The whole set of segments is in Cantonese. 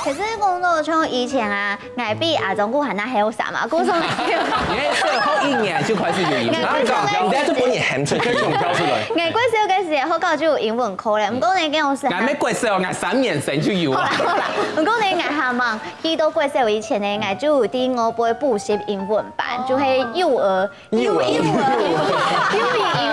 可是工作像以前啊，我比阿中古还那还有啥嘛？古松你最后1年就开始有英文，人家就把你喊出去，从挑出来。我過少嘅時候，好就有英文課咧。唔過你嘅我是，我咩過少，我3年前就有啦。好啦，唔過你下忙，去到過少以前咧，我就有啲我背補習英文班，就係幼兒英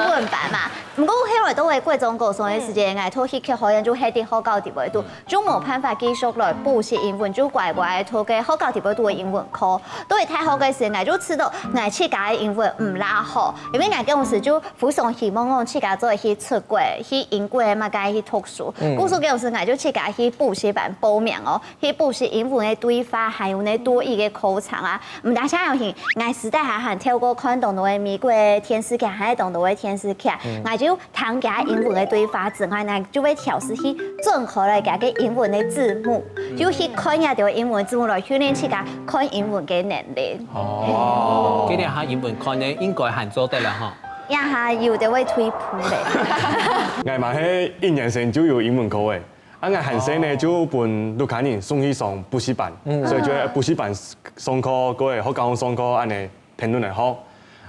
文班嘛。唔過後來都係貴中高中嘅時間，我拖去學校就係啲好高啲位度，就冇辦法繼續來補習英文，就乖乖拖嘅好高啲位度嘅英文課。都係太好嘅時，我就知道我自家嘅英文唔拉好，因為我嗰陣時就非常希望我自家做去出國、去英國嘛，該去讀書。故所嗰陣時我就自家去補習班報名哦，去補習英文嘅對話，還有呢多義嘅口才啊。唔但想有型，我時代還透過看動到嘅美國嘅電視劇，還係動到嘅電視劇，我就聽佢英文嘅對話之外呢，就會調試去綜合嚟佢嘅英文嘅字幕，就去看一條英文字幕來訓練自家看英文嘅能力。哦，今年下英文看呢應該還做得啦哈。一下有啲會退步咧。我嘛係1年前就有英文課嘅，啊我韓生呢就伴陸卡人送去上補習班，所以就喺補習班上課，各位好教上課安尼評論嚟好。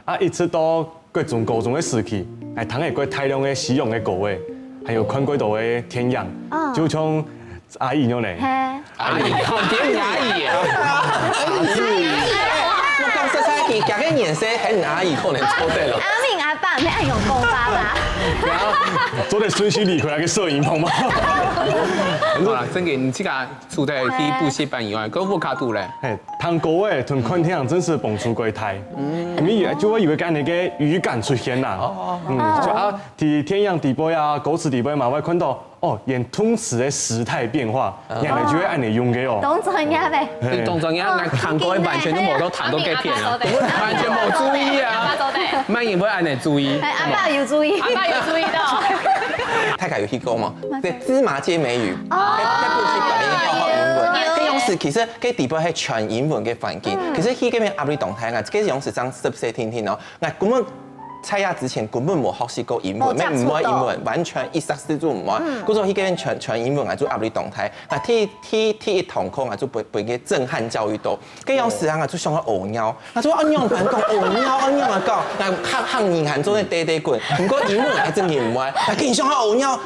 啊，一直到國中高中嘅時期，係睇過大量嘅西洋嘅歌嘅，還有看過到嘅天陽，就像阿姨咁嚟。阿姨，點阿姨啊？我講實在嘅，夾嘅顏色係阿姨可能做得咯。阿明阿爸咩用公爸爸？做得順序離開個攝影棚嘛。好啦，真嘅，你自家除咗去補習班以外，嗰個卡度咧？誒，聽歌誒同看天真是蹦出櫃台，因為就會有個那個語感出現啦。就啊，喺天陽地杯啊，歌詞地杯嘛，會看到哦，連通詞嘅時態變化，人哋就會按你用嘅哦。動作嘢咩？你動作嘢，我彈歌完全都冇到彈到幾片啊，完全冇注意啊。乜嘢會按你注意？阿爸要注意，阿爸有注意到。泰卡有去過嘛？即芝麻街美語，喺補習班嘅學英文。嗰種時其實嗰地方係全英文嘅環境，其實佢嗰邊壓力動態啊，嗰種時將10聽聽咯，我根本。蔡亞之前根本冇學習過英文，咩唔會英文，完全一霎時都唔會。嗰種佢嗰邊全英文啊，做壓力動態。啊，睇一堂課啊，就被個震撼教育到。嗰種時啊，就上咗學鳥，啊做安樣辦講學鳥安樣啊講，啊學人行做啲地地滾。唔過英文係真係唔會，啊佢上咗學鳥，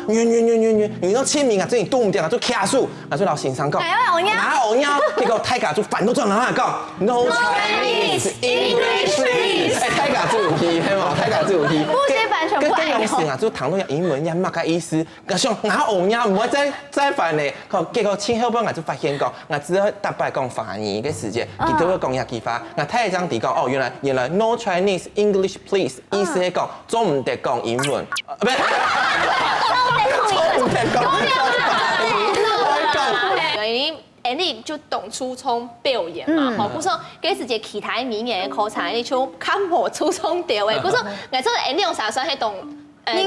圓到簽名啊，真係都唔掂啊，做卡數，啊做老先生講。哪學鳥？結果大家就反到轉啦講 ，No Chinese English please。誒，大家就有去係嘛？大家就有去。補習班全部愛用時啊，就談到英文也乜嘅意思，我想我學鳥唔會再犯咧。結果前後半我就發現講，我只係特別講華語嘅時間，佢都會講一句話。我睇一張地講，哦，原來 No Chinese English please， 意思係講做唔得講英文，唔係，做唔得講英文。你就懂初衷表演嘛，吼，故說嗰時隻其他語言嘅課程，你就看無初衷掉嘅，故說我做你用啥算係懂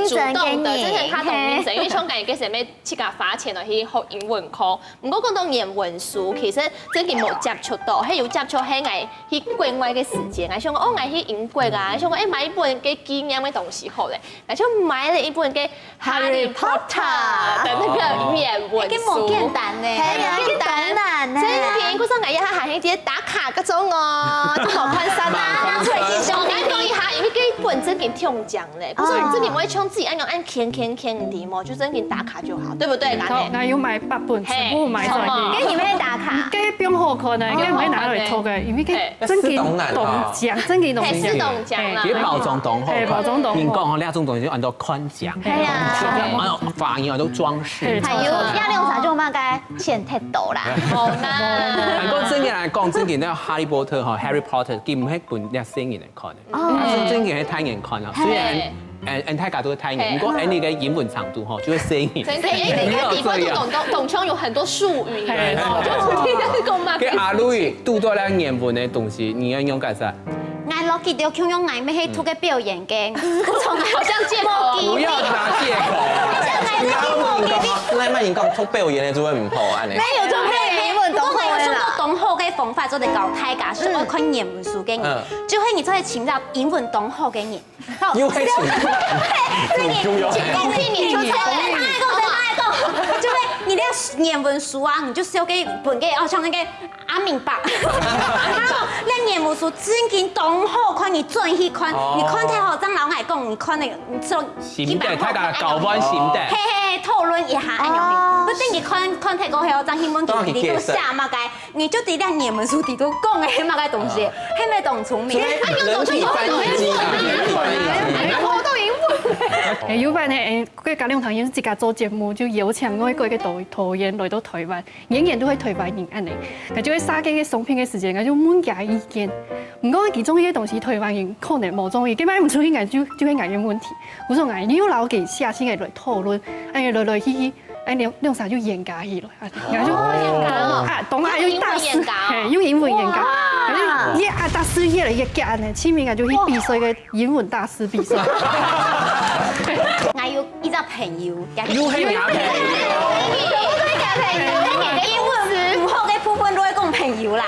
主動的，真係他懂認真，因為像講嗰時咩自家花錢落去學英文課，唔過講到念文書，其實真係冇接觸到，係有接觸係我去國外嘅時間，我想講哦，我去英國啊，想講買一本嘅紀念嘅東西學咧，我就買了一本嘅 Harry Potter 的那個語言文書，冇簡單咧，係啊，簡單咧，真係，嗰陣我一下行起自己打卡嗰種哦，都好寬鬆啊，隨意上眼講一下，因為嗰本真係中獎咧，嗰陣真係我像自己按填題目，就真係打卡就好，對不對？我要買8本，全部買咗。跟住咩打卡？跟不用好可能，跟唔係拿嚟拖嘅，因為佢真係動獎，真係動獎。係動獎啦。佢包裝動好，包裝動好。連講呢一種東西就按到寬獎，係啊，反應按到裝飾。係要一兩場就乜嘅錢太多啦。好啦。不過真嘅嚟講，真嘅呢《Harry Potter》和《Harry Potter》佢唔係本一生人嚟看嘅，真嘅係睇人看啊。雖然大家都睇人，不過你嘅英文程度哈就會生人。真嘅，因為你個地方都懂腔有很多術語，就聽得講嘛。跟阿路讀多兩年文嘅東西，你要用幹啥？我落幾條腔用眼咩去做嘅表演嘅，從好像借口，不要拿借口。那乜人講做表演嘅就會唔好安尼。沒有做表演英文懂好嘅啦。懂好嘅方法做得搞大家，是我看英文書嘅人，就係你做係尋找英文懂好嘅人。要係你出錯了，就係你啲言文書啊，你就燒給本嘅，像那個阿明白。你言文書真經當好看，你轉去看，你看太好，張老外講，你看那個，你說心得，睇下教翻心得。嘿嘿，討論一下安樣。不等你看太過後，張新聞記你都寫嘛個，你就啲啲言文書啲都講嘅嘛個東西，係咪當聰明？人體翻譯機啊，人體翻譯機。有班呢，佢教兩堂演自家做節目，就邀請外國嘅導演來到台灣，演員都喺台灣演安尼，佢就喺沙基嘅送片嘅時間，佢就問佢意見。唔過其中一個東西台灣人可能冇中意，佢買唔出去藝就係藝嘅問題。我說藝，你要留給下次嘅來討論，哎來去。哎，兩啥就嚴格起來，然後就啊，懂啊，要大師，係要英文嚴格，係啊大師越嚟越夾呢，前面就去比賽嘅英文大師比賽。我有一個朋友，要係假朋友，英文唔好嘅部分都係講朋友啦。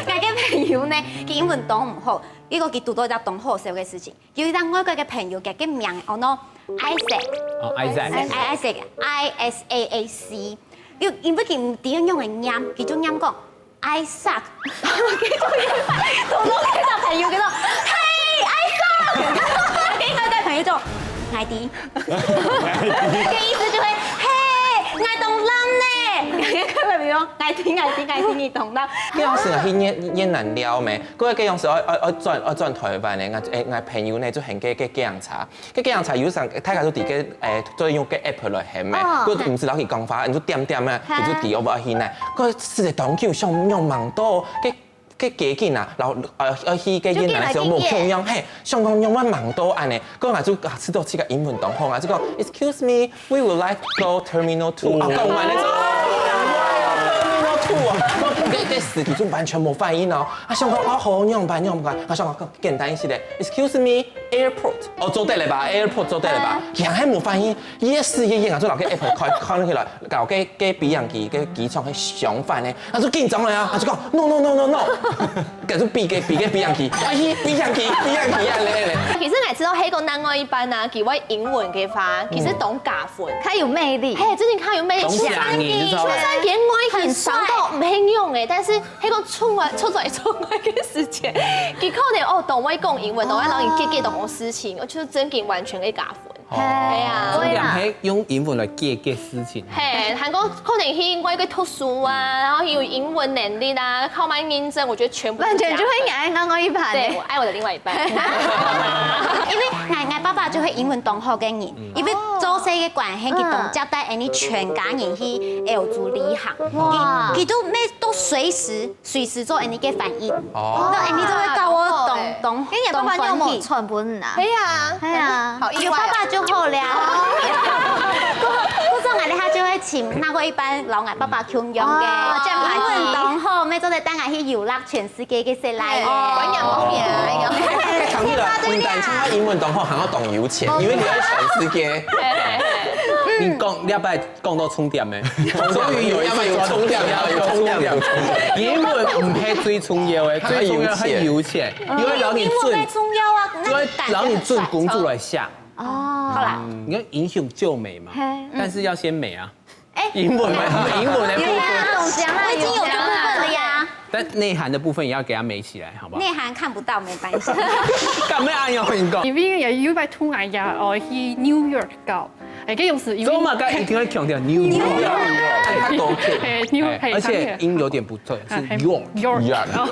我嘅朋友呢，佢英文講唔好，呢個佢讀到一種好笑嘅事情。有一個外國嘅朋友嘅名，我攞。Isaac，因為佢點樣用嚟念，佢就念講 Isaac， 同我嘅小朋友叫做嘿 Isaac， 跟我嘅朋友做艾迪，嘅意思就係嘿艾東lâm呢，佢咪講艾迪，你懂啦。嗰陣時係演難了咩？嗰個陣時我轉台灣咧，我朋友咧就行嘅人茶，嘅人茶有時大家都自己都用嘅 app 來行咩？嗰唔是老佢講法，你就點啊，佢就自我話去咧。嗰時係當橋上用蠻多嘅幾件啊，然後去嘅演難嘅時候冇共用，嘿，上講用蠻多安尼，嗰個就知道自己英文當好啊，就講 Excuse me, we would like to go Terminal 2，講完咧就。嘅詞條就完全冇反應哦！啊，想講我好用吧，我想講簡單一啲咧 ，Excuse me, airport， 做得嚟吧 ，airport 做得嚟吧，其實係冇反應，一時嘅嘢，我就留嘅 app 開起來，搞嘅比人機嘅機艙係相反咧，我就緊張啦啊，我就講 no， 繼續比人機，比人機啊咧。其實我知道喺個南澳一班啊，幾位英文嘅話，其實懂假分，佢有魅力，嘿，最近佢有魅力，出山演外形上到唔輕用嘅，但是喺個出外嘅時間，佢可能懂我講英文，懂我讓人記懂我事情，我就真嘅完全嘅假分。係啊，重點係用英文來記事情。係，韓國可能去外國讀書啊，然後有英文能力啊，靠埋認證，我覺得全部。完全就會愛我一半。對，我愛我的另外一半。因為我爸爸就係英文當好嘅人，因為做事嘅關係，佢同接待你全家人去歐洲旅行，佢都咩都隨時做你嘅反應。哦，那你都會教我懂。跟日爸爸有冇傳本啊？係啊，有爸爸就好了。嗰種我哋下就會請那個一般老外爸爸共用嘅，英文當好，咩都係帶我去遊樂全世界嘅世來嘅。揾人方面啊，講起來，唔但唱英文當好，還要懂油錢，因為你喺全世界。你要不要講到重點咧？終於有一個有重點，英文唔係最重要嘅，最重要係油錢，因為讓你準工作來下。哦，好啦，你看英雄救美嘛，但是要先美啊。英文的部分，我已經有這部分了呀。但內涵的部分也要給它美起來，好不好？內涵看不到沒關係。咁咩啱我講？因為有一擺突然呀，去 New York 搞，嗰用時，所以嘛，剛一定會強調 New York， 太多而且音有點不對，是 York。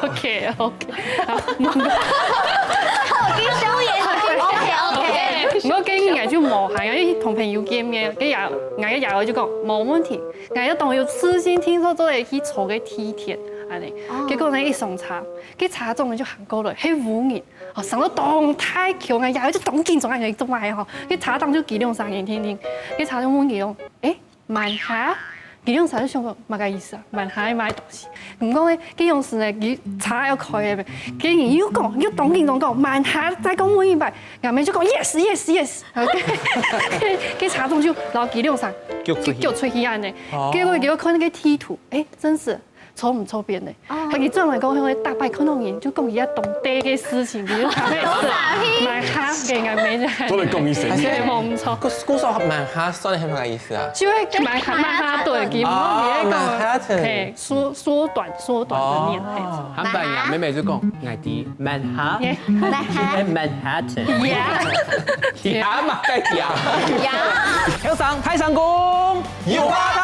OK。我經驗就冇係，因為同朋友見面，跟日我就講冇問題，我當有私心聽說做嚟去坐嘅梯田，安尼，結果呢一上茶，佢茶中就行過來，係5人，哦上到當太強嘅，日就當見咗人哋做埋嗬，佢茶檔就幾兩3人聽，佢茶中問佢講，慢下。佢用茶就想講乜嘅意思啊？問下買東西，唔講咧，佢用時咧，佢茶要開嘅，佢然要講，要當見當講，問下再講每一擺，後面就講 yes，佢茶中就然後佢用茶叫出去安尼，結果看那個梯圖，真是。錯唔錯邊的。佢專門講佢大擺可能研究講而家懂地嘅事情，比如佢買蝦嘅係咩啫？都係講意思。係冇唔錯。姑說曼哈頓係乜意思啊？就係曼哈頓，基本上係縮短嘅念。韓版呀，妹妹就講愛啲曼哈頓。呀嘛嘅呀。呀，向上太上宮，有啊。